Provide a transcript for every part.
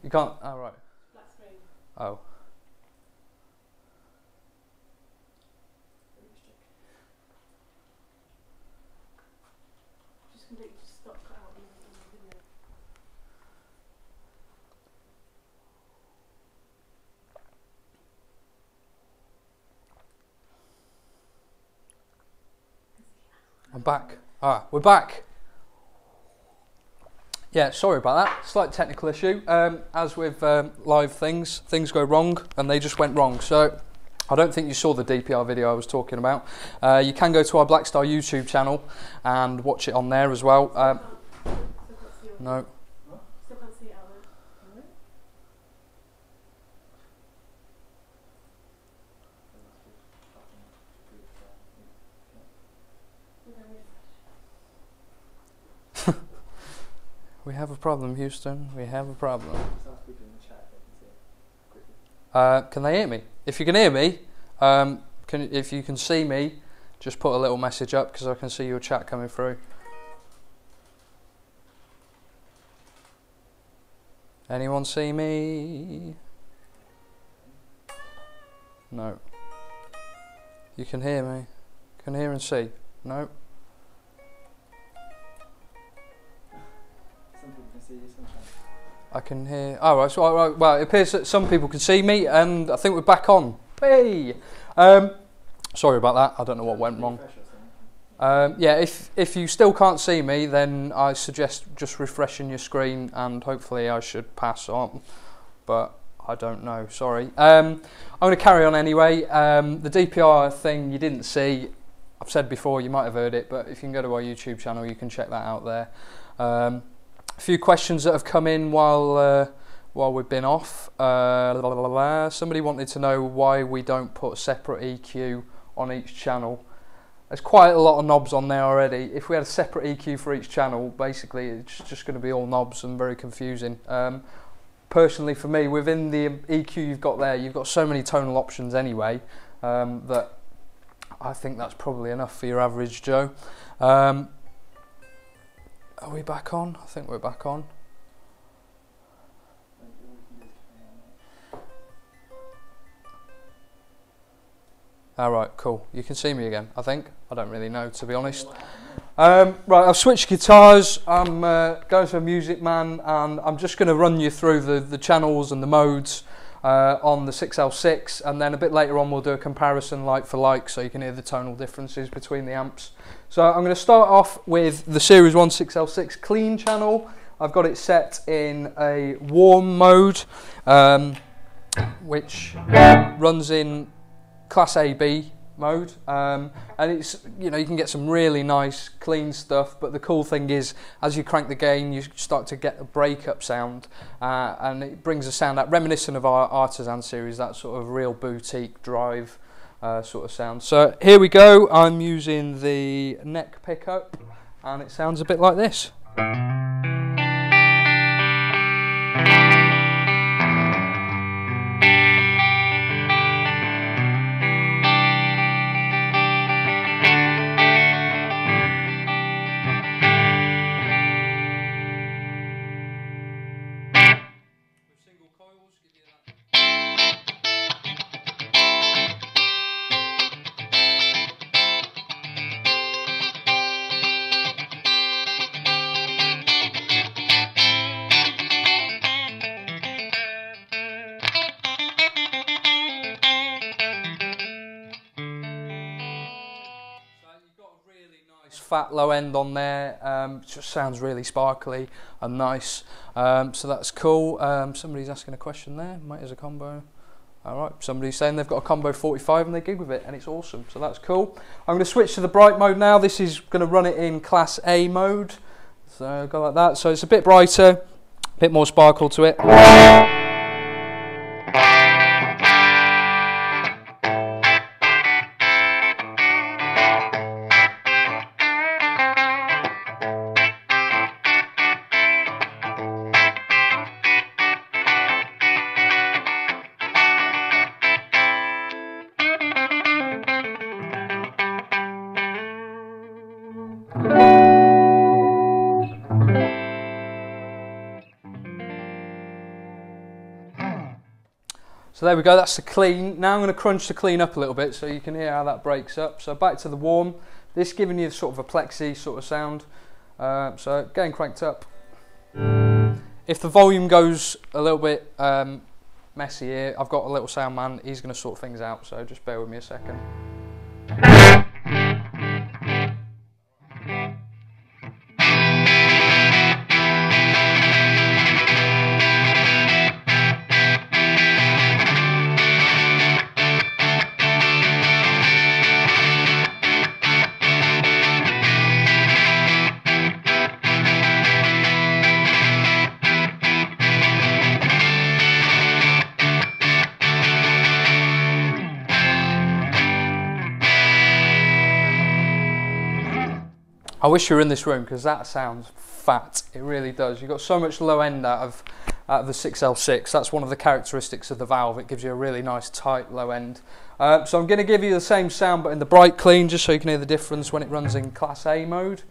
You can't. Oh right. Black screen. Oh. Just completely stop cut out in the video. I'm back. Ah, we're back. Yeah, sorry about that. Slight technical issue. As with live things go wrong, and they just went wrong. So I don't think you saw the DPR video I was talking about. You can go to our Blackstar YouTube channel and watch it on there as well. No. Still can't see it out there. We have a problem, Houston. We have a problem. Can they hear me? If you can hear me, if you can see me, just put a little message up because I can see your chat coming through. Anyone see me? No. You can hear me? Can hear and see? No. I can hear. Oh, right. So, right. Well, it appears that some people can see me, and I think we're back on. Hey. Sorry about that. I don't know what went wrong. Yeah. If you still can't see me, then I suggest just refreshing your screen, and hopefully I should pass on. But I don't know. Sorry. I'm going to carry on anyway. The DPR thing you didn't see. I've said before. You might have heard it, but if you can go to our YouTube channel, you can check that out there. A few questions that have come in while we've been off. Somebody wanted to know why we don't put separate EQ on each channel. There's quite a lot of knobs on there already. If we had a separate EQ for each channel, basically it's just going to be all knobs and very confusing. Personally, for me, within the EQ you've got there, you've got so many tonal options anyway that I think that's probably enough for your average Joe. Are we back on? I think we're back on. Alright, cool. You can see me again, I think. I don't really know, to be honest. Right, I've switched guitars. I'm going to a Music Man, and I'm just going to run you through the channels and the modes on the 6L6, and then a bit later on we'll do a comparison like for like so you can hear the tonal differences between the amps. So I'm going to start off with the Series 1 6L6 clean channel. I've got it set in a warm mode, which runs in Class AB mode, and it's, you know, you can get some really nice clean stuff, but the cool thing is as you crank the gain you start to get a breakup sound, and it brings a sound that reminiscent of our Artisan series, that sort of real boutique drive sort of sound. So here we go. I'm using the neck pickup and it sounds a bit like this. Fat low end on there, it just sounds really sparkly and nice, so that's cool. Somebody's asking a question there, might as a combo. Alright, somebody's saying they've got a combo 45 and they gig with it and it's awesome, so that's cool. I'm going to switch to the bright mode now. This is going to run it in Class A mode, so go like that, so it's a bit brighter, a bit more sparkle to it. So there we go, that's the clean. Now I'm going to crunch the clean up a little bit so you can hear how that breaks up. So back to the warm. This giving you sort of a plexi sort of sound. So getting cranked up. If the volume goes a little bit messy here, I've got a little sound man, he's going to sort things out, so just bear with me a second. I wish you were in this room because that sounds fat. It really does. You've got so much low end out of the 6L6. That's one of the characteristics of the valve. It gives you a really nice tight low end. So I'm going to give you the same sound but in the bright clean just so you can hear the difference when it runs in Class A mode.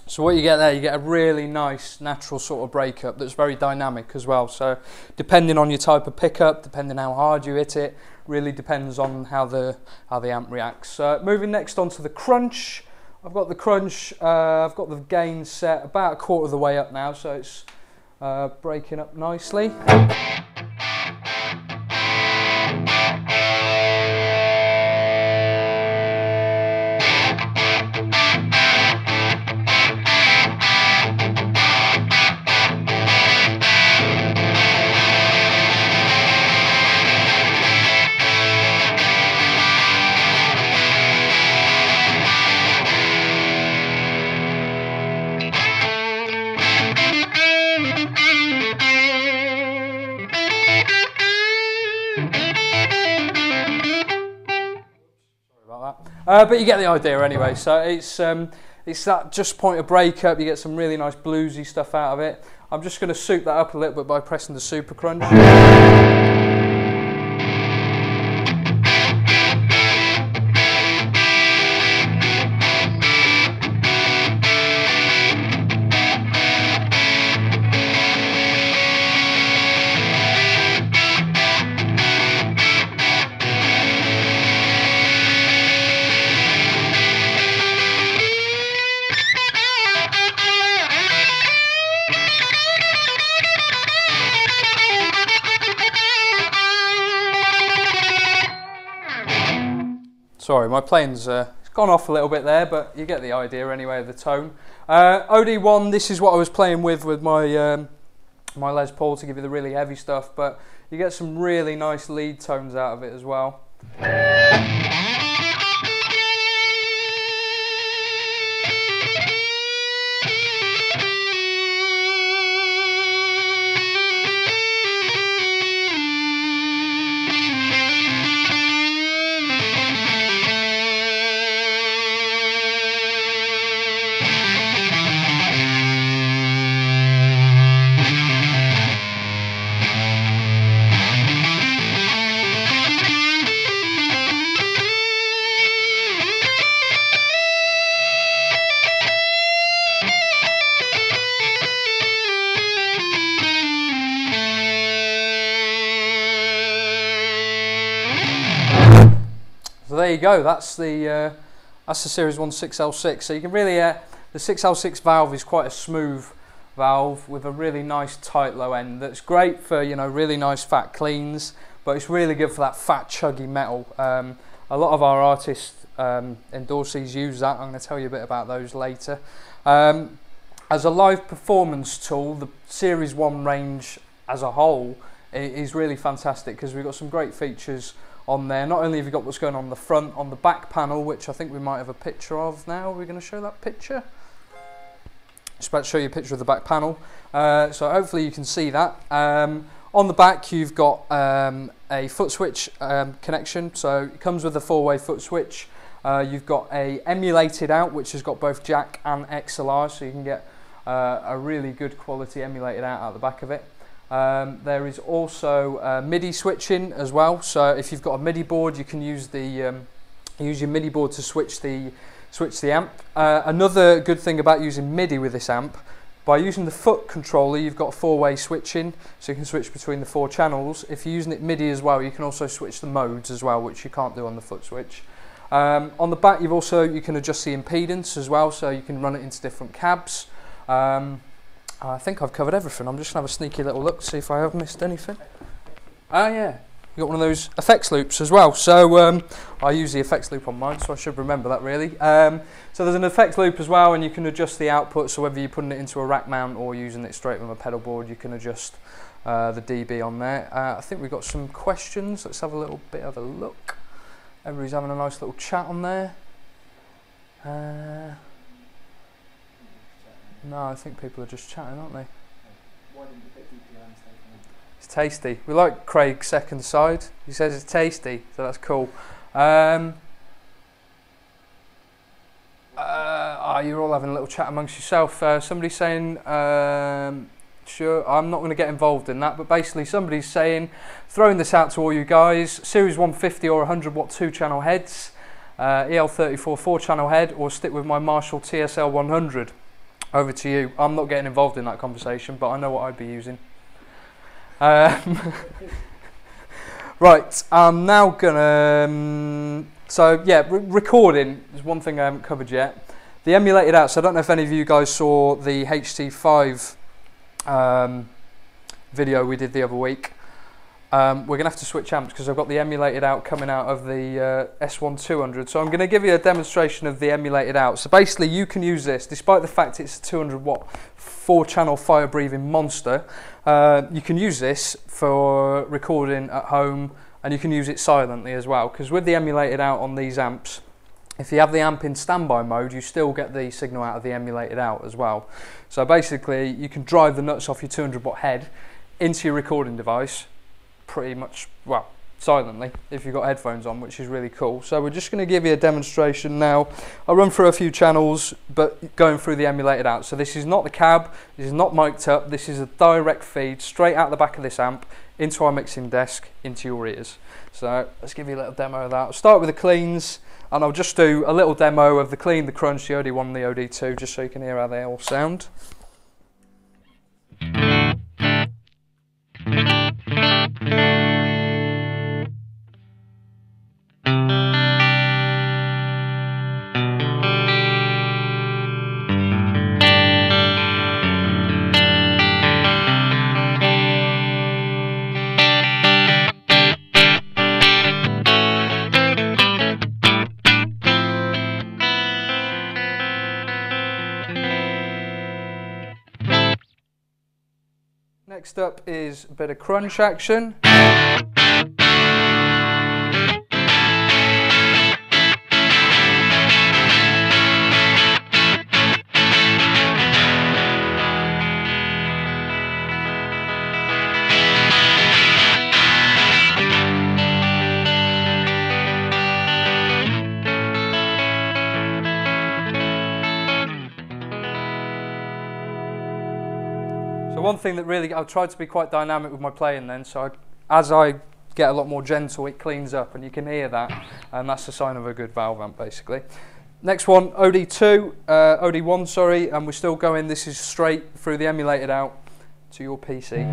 So what you get there, you get a really nice natural sort of breakup that's very dynamic as well. So depending on your type of pickup, depending how hard you hit it, really depends on how the amp reacts. Moving next on to the crunch. I've got the crunch, I've got the gain set about a quarter of the way up now, so it's breaking up nicely. But you get the idea anyway. So it's that just point of breakup. You get some really nice bluesy stuff out of it. I'm just going to soup that up a little bit by pressing the super crunch. Sorry, my playing's it's gone off a little bit there, but you get the idea anyway of the tone. OD1, this is what I was playing with my my Les Paul to give you the really heavy stuff, but you get some really nice lead tones out of it as well. So there you go, that's the Series 1 6L6. So you can really, the 6L6 valve is quite a smooth valve with a really nice tight low end that's great for, you know, really nice fat cleans, but it's really good for that fat chuggy metal. A lot of our artists endorsees use that. I'm going to tell you a bit about those later. As a live performance tool, the Series 1 range as a whole is really fantastic because we've got some great features on there. Not only have you got what's going on the front, on the back panel, which I think we might have a picture of now. We're going to show that picture. Just about to show you a picture of the back panel. So hopefully you can see that. On the back you've got a foot switch connection, so it comes with a 4-way foot switch. You've got a emulated out which has got both jack and XLR, so you can get a really good quality emulated out the back of it. There is also MIDI switching as well, so if you've got a MIDI board you can use the use your MIDI board to switch the amp. Another good thing about using MIDI with this amp, by using the foot controller you've got 4-way switching, so you can switch between the 4 channels. If you're using it MIDI as well, you can also switch the modes as well, which you can't do on the foot switch. On the back you can adjust the impedance as well, so you can run it into different cabs. I think I've covered everything. I'm just going to have a sneaky little look, see if I have missed anything. Yeah, you've got one of those effects loops as well. So I use the effects loop on mine, so I should remember that really. So there's an effects loop as well, and you can adjust the output, so whether you're putting it into a rack mount or using it straight from a pedal board, you can adjust the dB on there. I think we've got some questions. Let's have a little bit of a look. Everybody's having a nice little chat on there. No, I think people are just chatting, aren't they? Why didn't you put DPI on steak? It's tasty. We like Craig's second side. He says it's tasty, so that's cool. You're all having a little chat amongst yourself. Somebody's saying, sure, I'm not going to get involved in that, but basically somebody's saying, throwing this out to all you guys, Series 150 or 100 watt 2-channel heads, EL34 4-channel head, or stick with my Marshall TSL 100. Over to you. I'm not getting involved in that conversation, but I know what I'd be using. Right, I'm now gonna... so yeah, recording is one thing I haven't covered yet. The emulated out, so I don't know if any of you guys saw the HT5 video we did the other week. We're going to have to switch amps because I've got the emulated out coming out of the S1200. So I'm going to give you a demonstration of the emulated out. So basically you can use this, despite the fact it's a 200 watt 4-channel fire breathing monster, you can use this for recording at home, and you can use it silently as well, because with the emulated out on these amps, if you have the amp in standby mode, you still get the signal out of the emulated out as well. So basically you can drive the nuts off your 200 watt head into your recording device pretty much, well, silently if you've got headphones on, which is really cool. So we're just going to give you a demonstration now. I'll run through a few channels, but going through the emulated out. So this is not the cab, this is not mic'd up, this is a direct feed straight out the back of this amp into our mixing desk, into your ears. So let's give you a little demo of that. I'll start with the cleans, and I'll just do a little demo of the clean, the crunch, the OD1 and the OD2, just so you can hear how they all sound. Next up is a bit of crunch action. So one thing that really, I've tried to be quite dynamic with my playing then, so as I get a lot more gentle, it cleans up, and you can hear that, and that's a sign of a good valve amp basically. Next one, OD1, sorry, and we're still going, this is straight through the emulated out to your PC.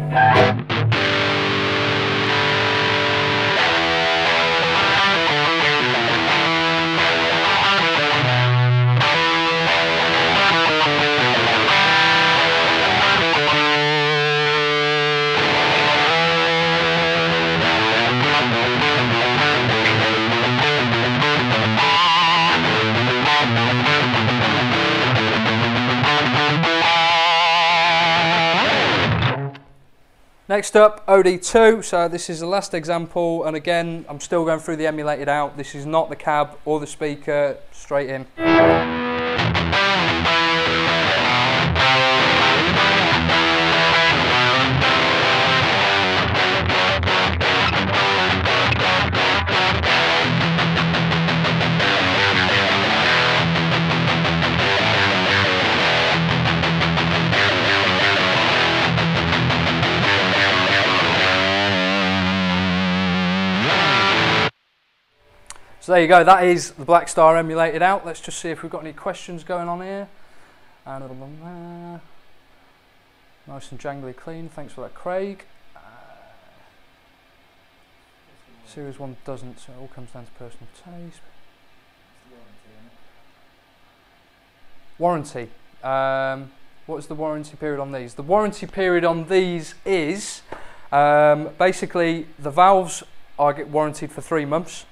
Next up, OD2, so this is the last example, and again, I'm still going through the emulated out. This is not the cab or the speaker, straight in. So there you go, that is the Blackstar emulated out. Let's just see if we've got any questions going on here. And a little one there. Nice and jangly clean, thanks for that, Craig. Series 1 doesn't, so it all comes down to personal taste. Warranty. What is the warranty period on these? The warranty period on these is basically the valves are warranted for 3 months,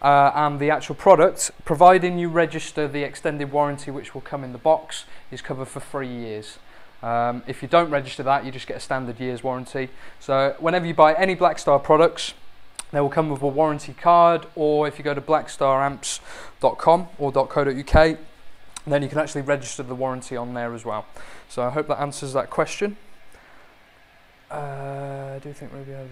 and the actual product, providing you register the extended warranty which will come in the box, is covered for 3 years. If you don't register that, you just get a standard year's warranty. So whenever you buy any Blackstar products, they will come with a warranty card, or if you go to blackstaramps.com or .co.uk, then you can actually register the warranty on there as well. So I hope that answers that question. I do think Ruby has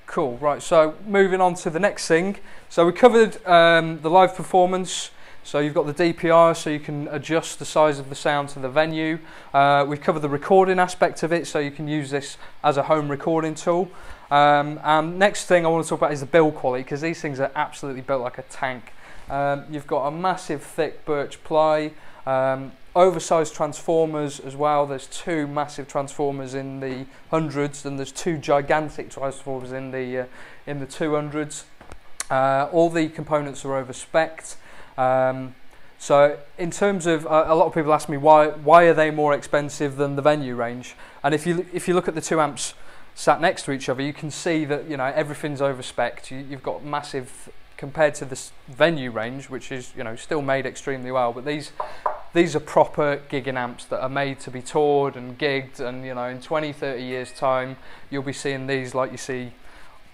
cool, right, so moving on to the next thing. So we covered the live performance. So you've got the DPR, so you can adjust the size of the sound to the venue. We've covered the recording aspect of it, so you can use this as a home recording tool. And next thing I want to talk about is the build quality, because these things are absolutely built like a tank. You've got a massive thick birch ply, oversized transformers as well. There's 2 massive transformers in the 100s, and there's 2 gigantic transformers in the 200s. All the components are over-spec'd. So in terms of, a lot of people ask me why are they more expensive than the venue range? And if you look at the 2 amps sat next to each other, you can see that everything's over-spec'd. You've got massive, compared to this venue range, which is still made extremely well, but these are proper gigging amps that are made to be toured and gigged, and in 20-30 years time you'll be seeing these like you see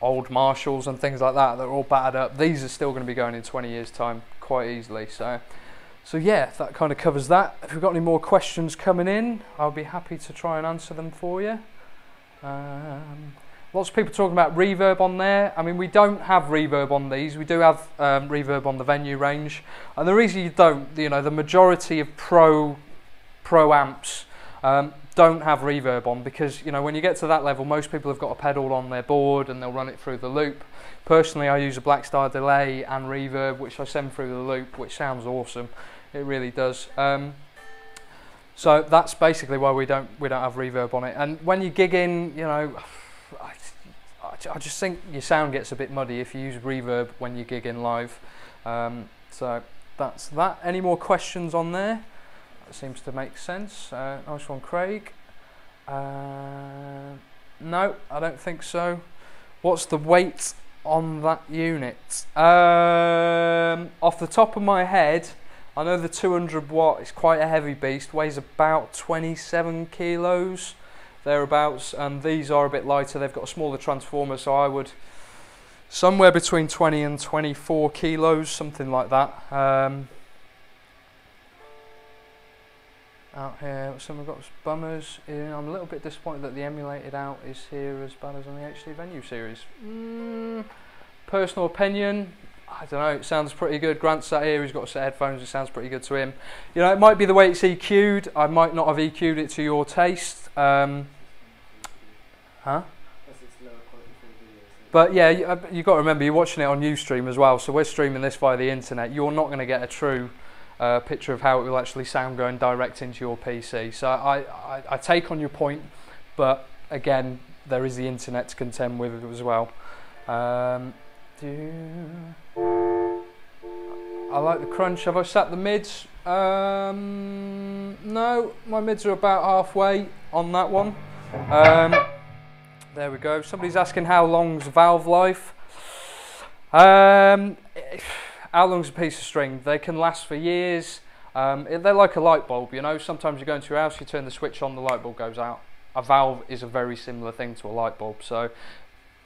old Marshalls and things like that that are all battered up. These are still going to be going in 20 years time quite easily. So yeah, that kind of covers that. If we've got any more questions coming in, I'll be happy to try and answer them for you. Lots of people talking about reverb on there. I mean, we don't have reverb on these. We do have reverb on the venue range, and the reason you don't, the majority of pro amps don't have reverb on, because when you get to that level, most people have got a pedal on their board and they'll run it through the loop. Personally, I use a Blackstar delay and reverb, which I send through the loop, which sounds awesome. It really does. So that's basically why we don't have reverb on it. And when you gig in, I just think your sound gets a bit muddy if you use reverb when you gig in live. So that's that. Any more questions on there? That seems to make sense. Nice one, Craig. No, I don't think so. What's the weight on that unit? Off the top of my head, I know the 200 watt is quite a heavy beast, weighs about 27 kilos, thereabouts, and these are a bit lighter. They've got a smaller transformer, so I would somewhere between 20 and 24 kilos, something like that. Out here, someone got bummers. I'm a little bit disappointed that the emulated out is here as bad as on the HD Venue series. Personal opinion, I don't know, it sounds pretty good. Grant's sat here, he's got a set of headphones, it sounds pretty good to him. It might be the way it's EQ'd, I might not have EQ'd it to your taste. But yeah, you've got to remember, you're watching it on Ustream as well, so we're streaming this via the internet. You're not going to get a true picture of how it will actually sound going direct into your PC. So I take on your point, but again, there is the internet to contend with as well. I like the crunch. Have I sat the mids? No, my mids are about halfway on that one. There we go. Somebody's asking how long's valve life. How long's a piece of string? They can last for years. They're like a light bulb, Sometimes you go into your house, you turn the switch on, the light bulb goes out. A valve is a very similar thing to a light bulb. So,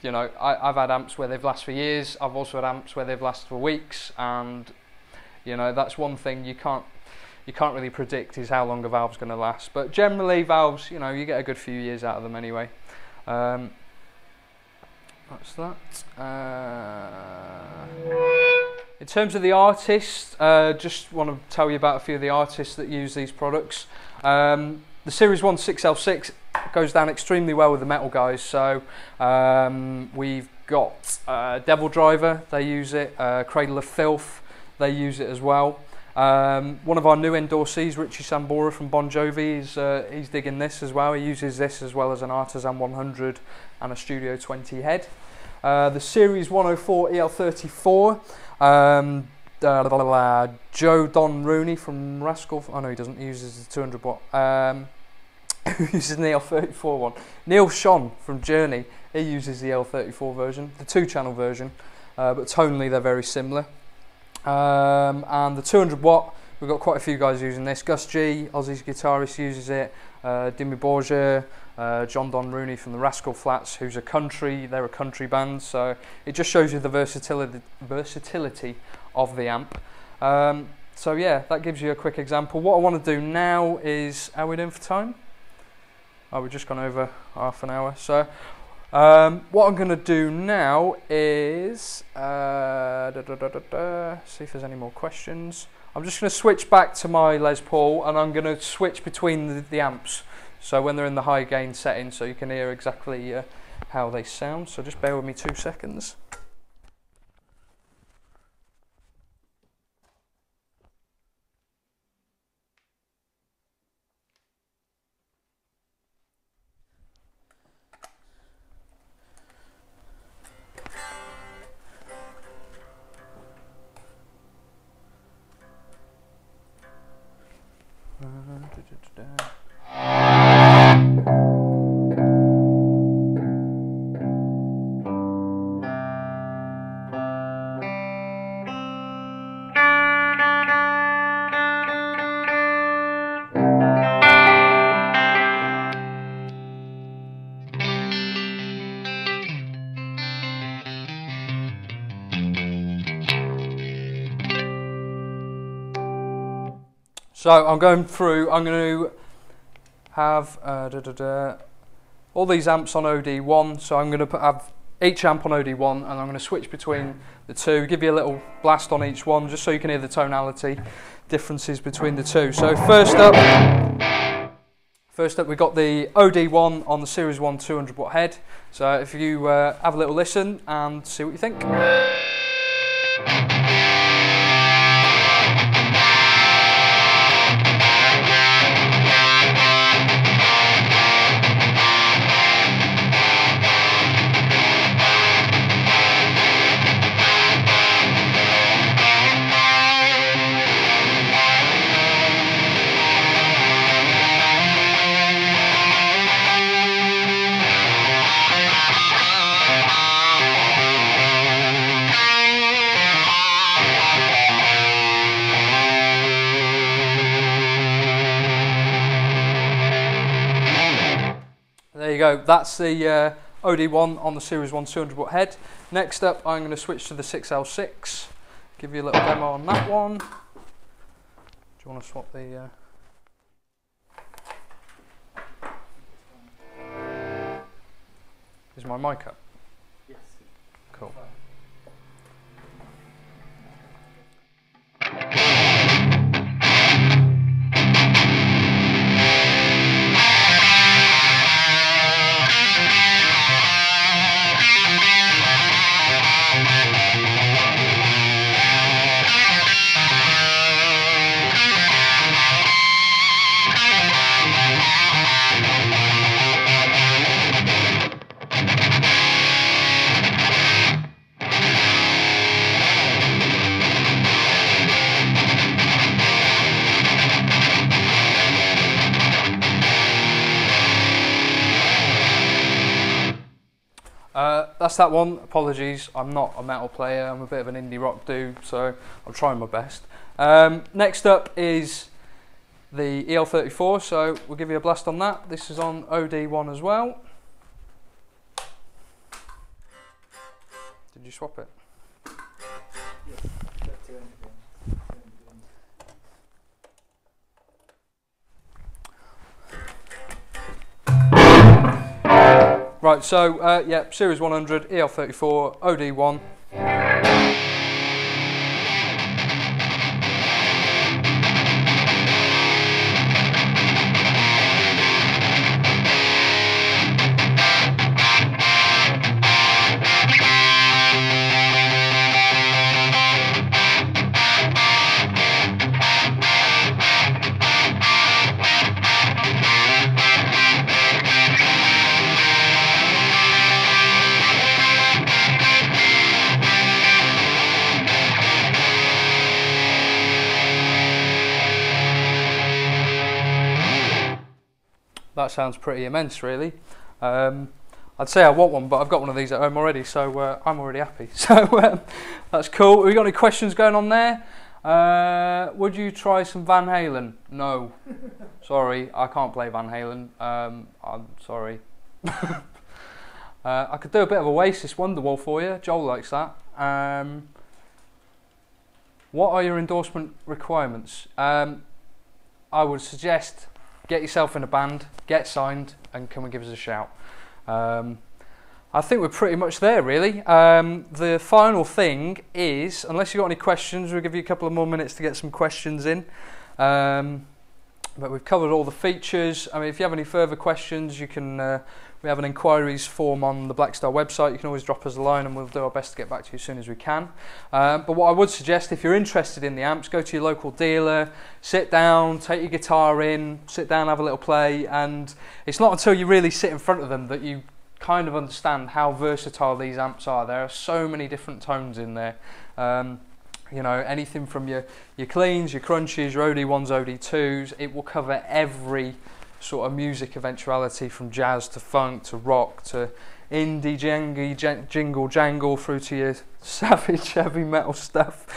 I've had amps where they've lasted for years. I've also had amps where they've lasted for weeks, and that's one thing you can't really predict, is how long a valve's going to last. But generally, valves, you get a good few years out of them anyway. That's that. In terms of the artists, just want to tell you about a few of the artists that use these products. The Series 1 6L6 goes down extremely well with the metal guys. So we've got Devil Driver, they use it, Cradle of Filth, they use it as well. One of our new endorsees, Richie Sambora from Bon Jovi, he's digging this as well. He uses this as well as an Artisan 100 and a Studio 20 head. The Series 104 EL34, Joe Don Rooney from Rascal, oh no he doesn't, he uses the 200 watt, who uses the EL34 one. Neil Schon from Journey, he uses the EL34 version, the 2-channel version, but tonally they're very similar. And the 200 watt, we've got quite a few guys using this. Gus G, Aussie's guitarist, uses it. Dimi Borgia, John Don Rooney from the Rascal Flats, they're a country band, so it just shows you the versatility of the amp. So yeah, that gives you a quick example. What I want to do now is, how are we doing for time? Oh, we've just gone over half an hour. So what I'm going to do now is see if there's any more questions. I'm just going to switch back to my Les Paul, and I'm going to switch between the amps, so when they're in the high gain setting, so you can hear exactly how they sound. So just bear with me 2 seconds. So I'm going through, I'm going to have all these amps on OD1, so I'm going to have each amp on OD1, and I'm going to switch between the two, give you a little blast on each one, just so you can hear the tonality differences between the two. So first up we've got the OD1 on the Series 1 200 watt head. So if you have a little listen and see what you think. There you go, that's the OD1 on the Series 1 200 watt head. Next up, I'm going to switch to the 6L6, give you a little demo on that one. Do you want to swap the... Is my mic up? Yes. Cool. That's that one. Apologies, I'm not a metal player, I'm a bit of an indie rock dude, so I'm trying my best. Next up is the EL34, so we'll give you a blast on that. This is on OD1 as well. Did you swap it? Yes. Got two ends in. Right, so yeah, Series 100, EL34, OD1. that sounds pretty immense, really. I'd say I want one, but I've got one of these at home already, so I'm already happy. So that's cool. Have we got any questions going on there? Would you try some Van Halen? No. Sorry, I can't play Van Halen. I'm sorry. I could do a bit of Oasis Wonderwall for you. Joel likes that. What are your endorsement requirements? I would suggest get yourself in a band, get signed, and come and give us a shout. I think we're pretty much there, really. The final thing is, unless you've got any questions, we'll give you a couple of more minutes to get some questions in. But we've covered all the features. I mean, if you have any further questions, you can. We have an inquiries form on the Blackstar website. You can always drop us a line and we'll do our best to get back to you as soon as we can. But what I would suggest, if you're interested in the amps, go to your local dealer, sit down, take your guitar in, sit down, have a little play. And it's not until you really sit in front of them that you kind of understand how versatile these amps are. There are so many different tones in there. You know, anything from your cleans, your crunches, your OD1s, OD2s. It will cover every sort of music eventuality, from jazz to funk to rock to indie jingle jangle through to your savage heavy metal stuff.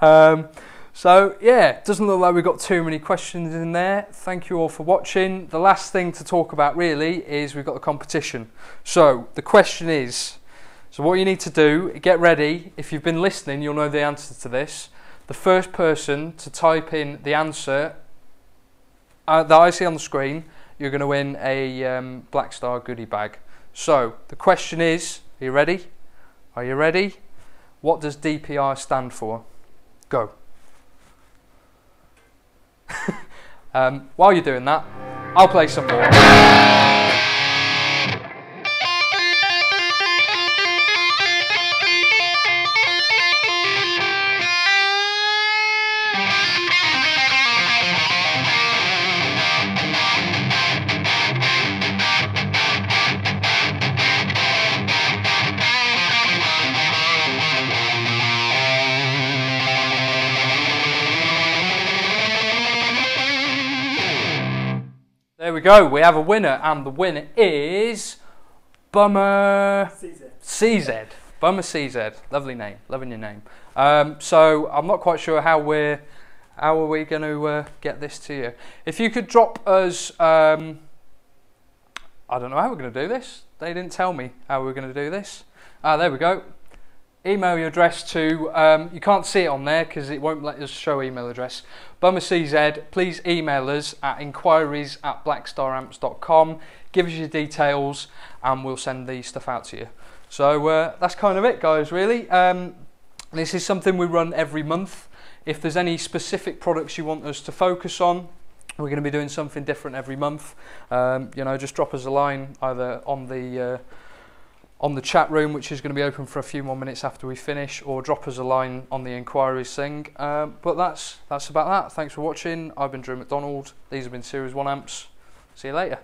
So yeah, it doesn't look like we've got too many questions in there. Thank you all for watching. The last thing to talk about really is we've got the competition. So the question is, so what you need to do, get ready. If you've been listening, you'll know the answer to this. The first person to type in the answer that I see on the screen, you're going to win a Blackstar goodie bag. So the question is, are you ready? Are you ready? What does DPR stand for? Go. While you're doing that, I'll play some more. There we go, we have a winner, and the winner is Bummer CZ. Bummer CZ, lovely name, loving your name. So I'm not quite sure how are we going to get this to you. If you could drop us, I don't know how we're going to do this. They didn't tell me how we were going to do this. There we go. Email your address to, you can't see it on there because it won't let us show email address. Bummer CZ, please email us at inquiries@blackstaramps.com. Give us your details and we'll send the stuff out to you. So that's kind of it, guys, really. This is something we run every month. If there's any specific products you want us to focus on, we're going to be doing something different every month. You know, just drop us a line either on the chat room, which is going to be open for a few more minutes after we finish, or drop us a line on the inquiries thing. But that's about that. Thanks for watching. I've been Drew McDonald. These have been Series 1 amps. See you later.